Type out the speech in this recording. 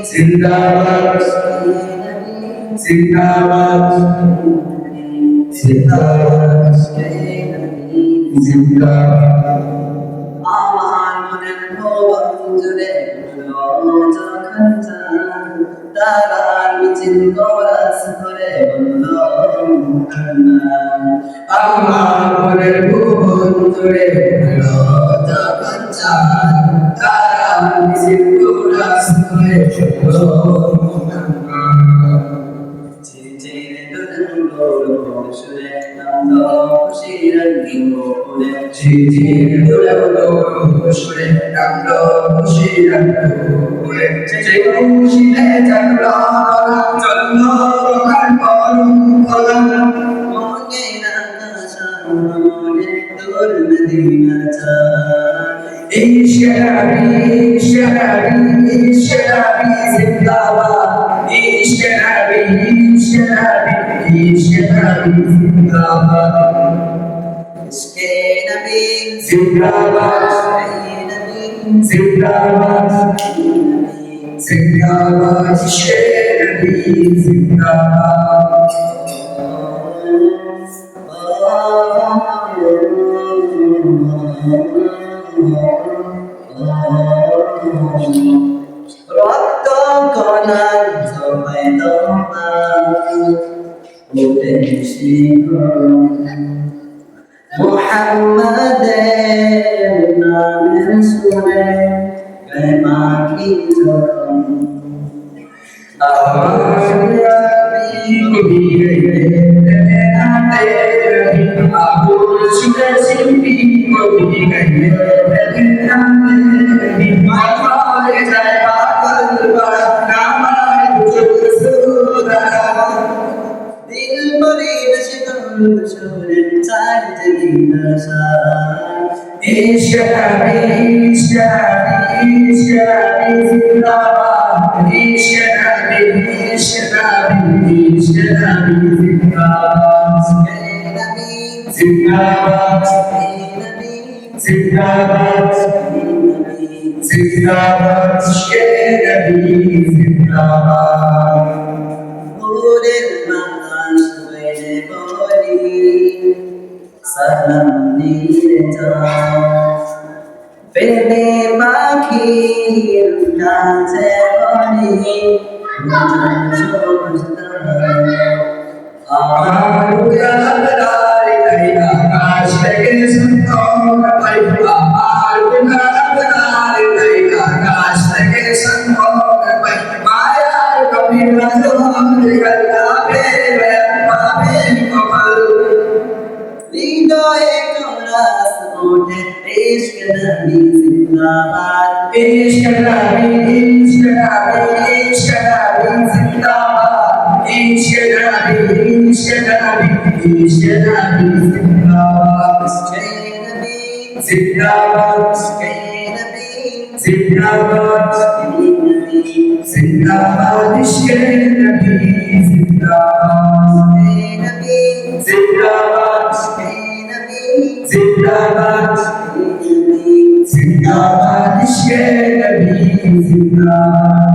जिंदाबाद जिंदाबाद जिंदाबाद जिंदाबाद আমার মনের ভবন জুড়ে যখন তারার মিছিল কোরাস ধরে বলল আমার মনের ভবন জুড়ে যখন তারার মিছিল কোরাস ধরে जिंदाबाद जिंदाबाद जिंदाबाद शेरवी जिंदाबाद रक्त कणा जमाय दमा उठे मुहम्मदेर नाम सुने कलमा की जम जिंदाबाद शेरवी जिंदाबाद पूरे बांग्लादेश में बोली सनम नीर जा फिरने बाकी नाचे बोली जिंदाबाद